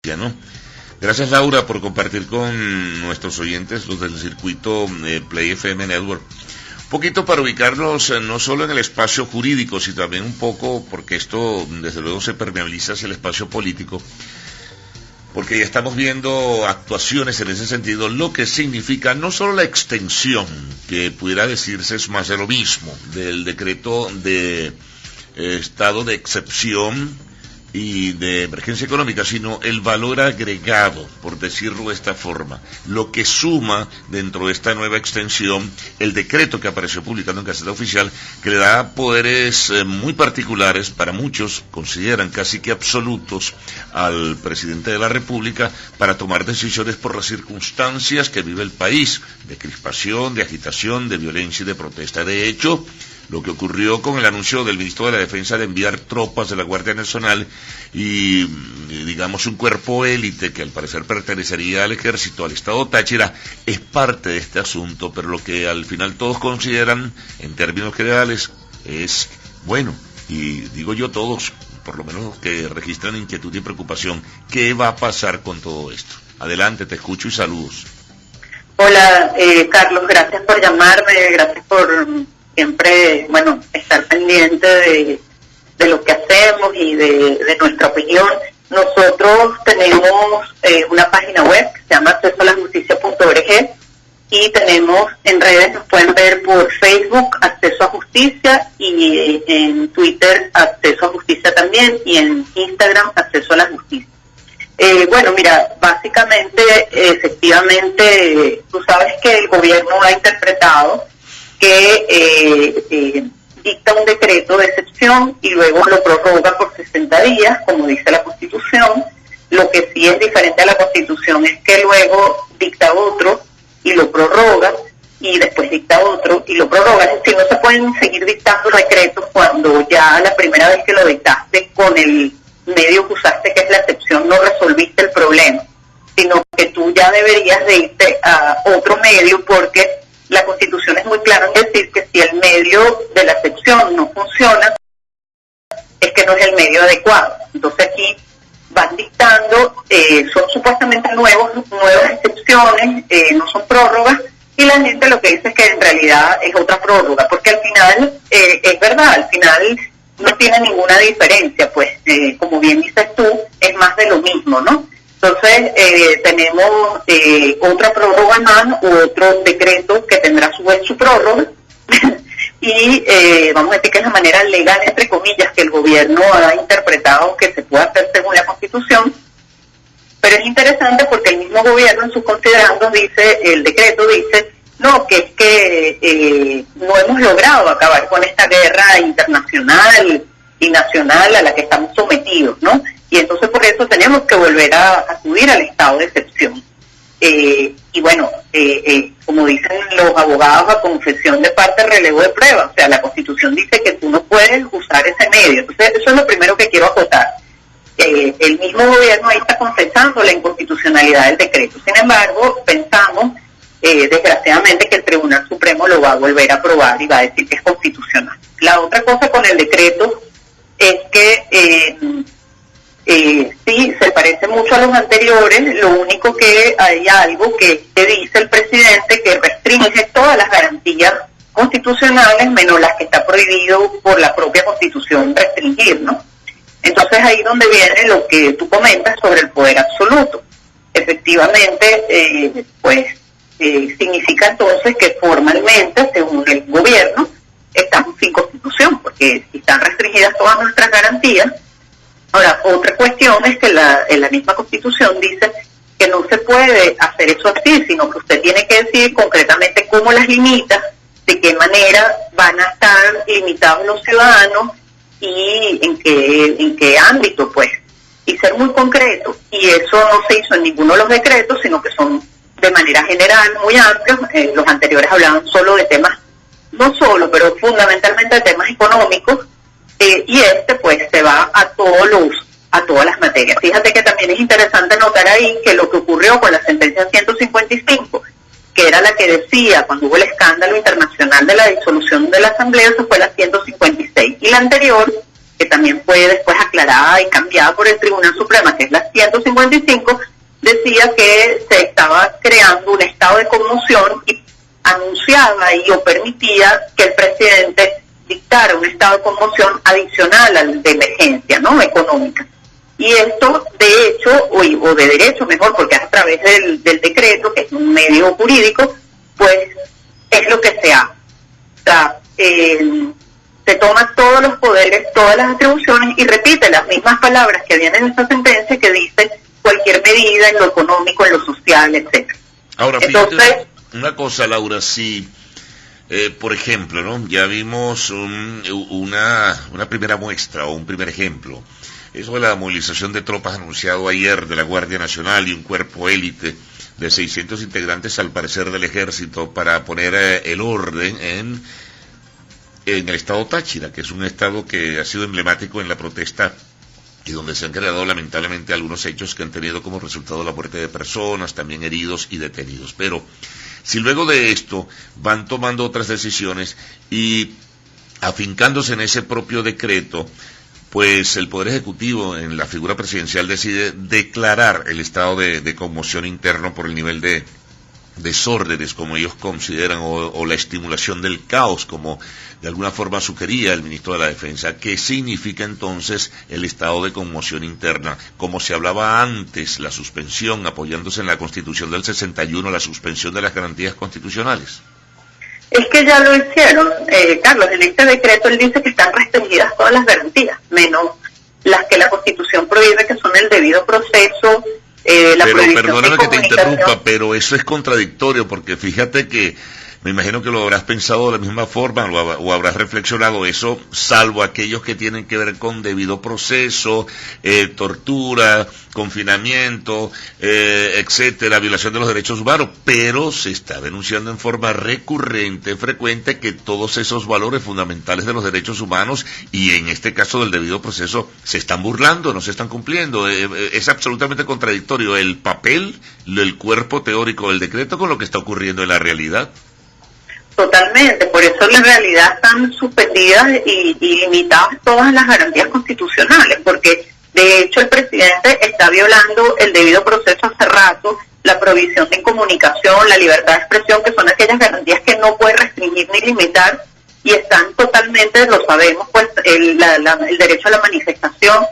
Ya no. Gracias, Laura, por compartir con nuestros oyentes, los del circuito Play FM Network. Un poquito para ubicarnos no solo en el espacio jurídico, sino también un poco, porque esto desde luego se permeabiliza hacia el espacio político, porque ya estamos viendo actuaciones en ese sentido, lo que significa no solo la extensión, que pudiera decirse es más de lo mismo, del decreto de estado de excepción y de emergencia económica, sino el valor agregado, por decirlo de esta forma, lo que suma dentro de esta nueva extensión el decreto que apareció publicado en Gaceta Oficial, que le da poderes muy particulares, para muchos consideran casi que absolutos, al presidente de la República para tomar decisiones por las circunstancias que vive el país, de crispación, de agitación, de violencia y de protesta. De hecho, lo que ocurrió con el anuncio del ministro de la Defensa de enviar tropas de la Guardia Nacional y, digamos, un cuerpo élite que al parecer pertenecería al ejército, al Estado Táchira, es parte de este asunto, pero lo que al final todos consideran, en términos generales, es bueno, y digo yo todos, por lo menos que registran inquietud y preocupación, ¿qué va a pasar con todo esto? Adelante, te escucho y saludos. Hola, Carlos, gracias por llamarme, gracias por siempre, estar pendiente de lo que hacemos y de nuestra opinión. Nosotros tenemos una página web que se llama accesoalajusticia.org y tenemos en redes, nos pueden ver por Facebook, Acceso a Justicia, y en Twitter, Acceso a Justicia también, y en Instagram, Acceso a la Justicia. Básicamente, efectivamente, tú sabes que el gobierno ha interpretado que dicta un decreto de excepción y luego lo prorroga por 60 días, como dice la Constitución. Lo que sí es diferente a la Constitución es que luego dicta otro y lo prorroga, y después dicta otro y lo prorroga. Es decir, no se pueden seguir dictando decretos cuando ya la primera vez que lo dictaste con el medio que usaste, que es la excepción, no resolviste el problema, sino que tú ya deberías de irte a otro medio, porque la Constitución es muy clara en decir que si el medio de la excepción no funciona, es que no es el medio adecuado. Entonces aquí van dictando, son supuestamente nuevas excepciones, no son prórrogas, y la gente lo que dice es que en realidad es otra prórroga, porque al final, es verdad, al final no tiene ninguna diferencia, pues, como bien dices tú, es más de lo mismo, ¿no? Entonces, tenemos otra prórroga más, u otro decreto que tendrá a su vez su prórroga, y vamos a decir que es la manera legal, entre comillas, que el gobierno ha interpretado que se puede hacer según la Constitución. Pero es interesante porque el mismo gobierno en sus considerandos dice, el decreto dice, no, que es que no hemos logrado acabar con esta guerra internacional y nacional a la que estamos sometidos, ¿no? Y entonces por eso tenemos que volver a acudir al estado de excepción. Como dicen los abogados, a confesión de parte, relevo de prueba. O sea, la Constitución dice que tú no puedes usar ese medio. Entonces, eso es lo primero que quiero acotar. El mismo gobierno ahí está confesando la inconstitucionalidad del decreto. Sin embargo, pensamos, desgraciadamente, que el Tribunal Supremo lo va a volver a aprobar y va a decir que es constitucional. La otra cosa con el decreto es que sí, se parece mucho a los anteriores, lo único que hay algo que dice el presidente que restringe todas las garantías constitucionales, menos las que está prohibido por la propia Constitución restringir, ¿no? Entonces ahí donde viene lo que tú comentas sobre el poder absoluto. Efectivamente, significa entonces que formalmente, según el gobierno, estamos sin Constitución, porque si están restringidas todas nuestras garantías. Ahora, otra cuestión es que la misma Constitución dice que no se puede hacer eso así, sino que usted tiene que decir concretamente cómo las limita, de qué manera van a estar limitados los ciudadanos y en qué ámbito, pues, y ser muy concreto. Y eso no se hizo en ninguno de los decretos, sino que son de manera general muy amplios. Los anteriores hablaban solo de temas, no solo, pero fundamentalmente de temas económicos, y pues se va a todas las materias. Fíjate que también es interesante notar ahí que lo que ocurrió con la sentencia 155, que era la que decía cuando hubo el escándalo internacional de la disolución de la Asamblea, eso fue la 156, y la anterior que también fue después aclarada y cambiada por el Tribunal Supremo, que es la 155, decía que se estaba creando un estado de conmoción y anunciaba y o permitía que el presidente dictara un estado de conmoción adicional al de emergencia, ¿no?, económica. Y esto, de hecho, o de derecho mejor, porque es a través del decreto, que es un medio jurídico, pues es lo que se hace. O sea, se toman todos los poderes, todas las atribuciones y repite las mismas palabras que vienen en esta sentencia, que dice cualquier medida en lo económico, en lo social, etcétera. Ahora, fíjate, una cosa, Laura, si, por ejemplo, ¿no?, ya vimos una primera muestra o un primer ejemplo. Eso de la movilización de tropas anunciado ayer de la Guardia Nacional y un cuerpo élite de 600 integrantes, al parecer, del ejército para poner el orden en el estado Táchira, que es un estado que ha sido emblemático en la protesta y donde se han creado lamentablemente algunos hechos que han tenido como resultado la muerte de personas, también heridos y detenidos. Pero si luego de esto van tomando otras decisiones y afincándose en ese propio decreto, pues el Poder Ejecutivo, en la figura presidencial, decide declarar el estado de conmoción interno por el nivel de desórdenes, como ellos consideran, o la estimulación del caos, como de alguna forma sugería el ministro de la Defensa. ¿Qué significa entonces el estado de conmoción interna? Como se hablaba antes, la suspensión, apoyándose en la Constitución del 61, la suspensión de las garantías constitucionales. Es que ya lo hicieron, Carlos. En este decreto él dice que están restringidas todas las garantías, menos las que la Constitución prohíbe, que son el debido proceso, la pero prohibición perdóname de que te comunicación. interrumpa, pero eso es contradictorio, porque fíjate que me imagino que lo habrás pensado de la misma forma o habrás reflexionado eso, salvo aquellos que tienen que ver con debido proceso, tortura, confinamiento, etcétera, violación de los derechos humanos, pero se está denunciando en forma recurrente, frecuente, que todos esos valores fundamentales de los derechos humanos, y en este caso del debido proceso, se están burlando, no se están cumpliendo. Es absolutamente contradictorio el papel, el cuerpo teórico del decreto con lo que está ocurriendo en la realidad. Totalmente, por eso en realidad están suspendidas y limitadas todas las garantías constitucionales, porque de hecho el presidente está violando el debido proceso hace rato, la provisión de comunicación, la libertad de expresión, que son aquellas garantías que no puede restringir ni limitar, y están totalmente, lo sabemos, pues el derecho a la manifestación,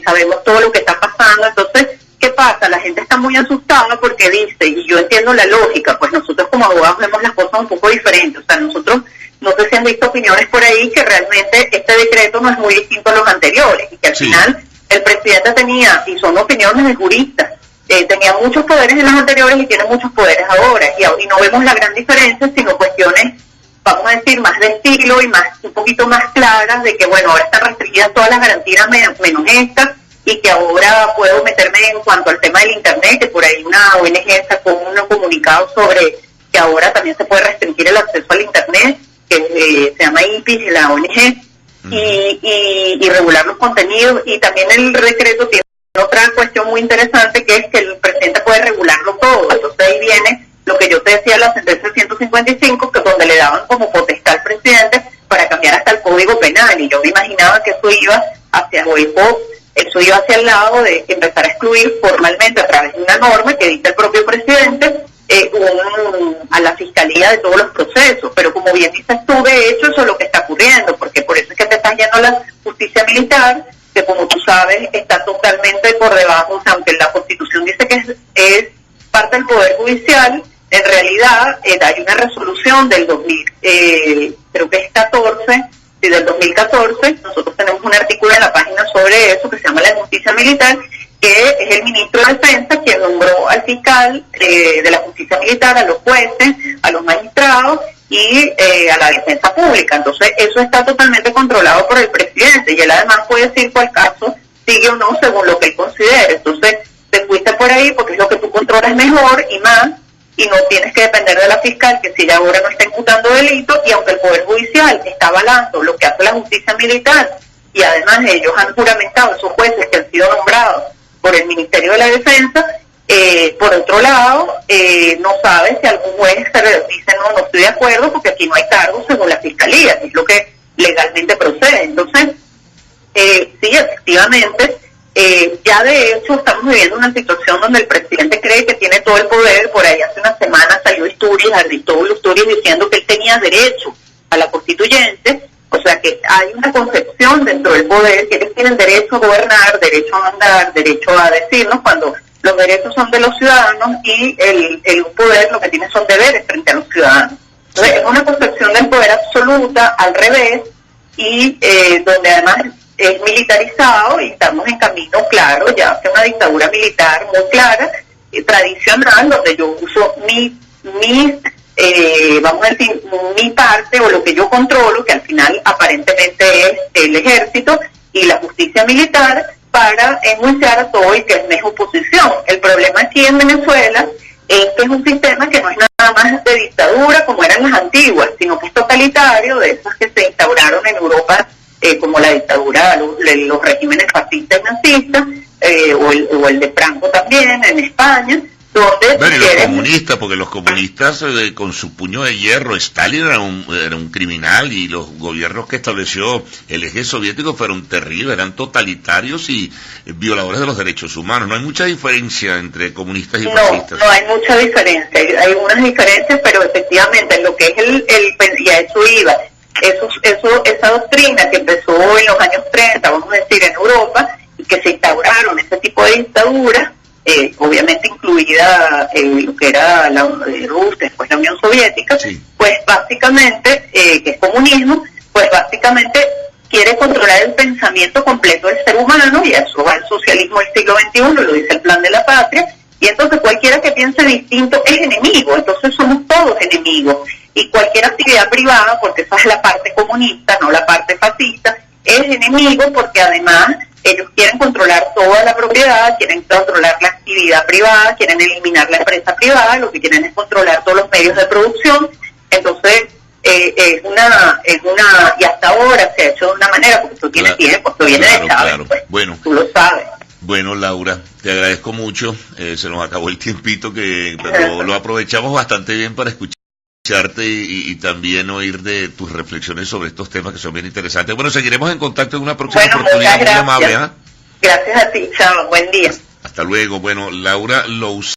sabemos todo lo que está pasando. Entonces, ¿qué pasa? La gente está muy asustada porque dice, y yo entiendo la lógica, pues nosotros como abogados vemos las cosas un poco diferentes. O sea, nosotros, no sé si han visto opiniones por ahí, que realmente este decreto no es muy distinto a los anteriores, y que al final el presidente tenía, y son opiniones de juristas, tenía muchos poderes en los anteriores y tiene muchos poderes ahora, y no vemos la gran diferencia, sino cuestiones, vamos a decir, más de estilo y más, un poquito más claras, de que bueno, ahora están restringidas todas las garantías menos estas, y que ahora puedo meterme en cuanto al tema del Internet, que por ahí una ONG sacó un comunicado sobre que ahora también se puede restringir el acceso al Internet, que se llama IPIS, la ONG, y regular los contenidos. Y también el decreto tiene otra cuestión muy interesante, que es que el presidente puede regularlo todo. Entonces ahí viene lo que yo te decía, la sentencia 155, que donde le daban como potestad al presidente para cambiar hasta el Código Penal, y yo me imaginaba que eso iba hacia el lado de empezar a excluir formalmente a través de una norma que dicta el propio presidente a la fiscalía de todos los procesos. Pero como bien dices tú, de hecho eso es lo que está ocurriendo, porque por eso es que te estás yendo a la justicia militar, que como tú sabes está totalmente por debajo. O sea, aunque la Constitución dice que es parte del Poder Judicial, en realidad hay una resolución del 2000, creo que es 14, y del 2014, nosotros tenemos un artículo en la página sobre eso que se llama la justicia militar, que es el ministro de Defensa quien nombró al fiscal de la justicia militar, a los jueces, a los magistrados y a la defensa pública. Entonces eso está totalmente controlado por el presidente, y él además puede decir cuál caso sigue o no según lo que él considere. Entonces te fuiste por ahí porque es lo que tú controlas mejor y más, y no tienes que depender de la fiscal, que si ella ahora no está imputando delito, y aunque el Poder Judicial está avalando lo que hace la justicia militar, y además ellos han juramentado, esos jueces que han sido nombrados por el Ministerio de la Defensa, por otro lado, no sabe si algún juez dice no estoy de acuerdo, porque aquí no hay cargos según la fiscalía, que es lo que legalmente procede. Entonces, sí, efectivamente, ya de hecho estamos viviendo una situación donde el presidente cree que tiene todo el poder. Por ahí hace una semana salió Aristóbulo Isturiz diciendo que él tenía derecho a la constituyente. O sea que hay una concepción dentro del poder que ellos tienen derecho a gobernar, derecho a mandar, derecho a decirnos, cuando los derechos son de los ciudadanos y el poder lo que tiene son deberes frente a los ciudadanos. Entonces es una concepción del poder absoluta, al revés, y donde además es militarizado y estamos en camino, claro, ya hacia una dictadura militar muy clara, tradicional, donde yo uso vamos a decir, mi parte o lo que yo controlo, que al final aparentemente es el ejército y la justicia militar, para enjuiciar a todo y que es oposición. El problema aquí en Venezuela es que es un sistema que no es nada más de dictadura como eran las antiguas, sino que es totalitario, de esas que se instauraron en Europa, como la dictadura, los regímenes fascistas y nazistas, o el de Franco también en España. Bueno, y los comunistas, porque los comunistas con su puño de hierro, Stalin era un criminal, y los gobiernos que estableció el eje soviético fueron terribles, eran totalitarios y violadores de los derechos humanos. No hay mucha diferencia entre comunistas y fascistas. No hay mucha diferencia, hay unas diferencias, pero efectivamente en lo que es y a eso iba, esa doctrina que empezó en los años 30, vamos a decir, en Europa, y que se instauraron ese tipo de dictaduras, obviamente incluida lo que era Rusia, después la Unión Soviética, sí. Pues básicamente, que es comunismo, pues básicamente quiere controlar el pensamiento completo del ser humano, y eso va al socialismo del siglo XXI, lo dice el Plan de la Patria, y entonces cualquiera que piense distinto es enemigo, entonces somos todos enemigos, y cualquier actividad privada, porque esa es la parte comunista, no la parte fascista, es enemigo porque además ellos quieren controlar toda la propiedad, quieren controlar la actividad privada, quieren eliminar la empresa privada, lo que quieren es controlar todos los medios de producción. Entonces, y hasta ahora se ha hecho de una manera, porque tú tienes tiempo, tú vienes de Chávez, claro. Pues, bueno, tú lo sabes. Bueno, Laura, te agradezco mucho, se nos acabó el tiempito, pero lo aprovechamos bastante bien para escucharte y también oír de tus reflexiones sobre estos temas que son bien interesantes. Bueno, seguiremos en contacto en una próxima oportunidad. Muy amable, ¿eh? Gracias a ti, chao, buen día. Hasta luego. Bueno, Laura Louceiro.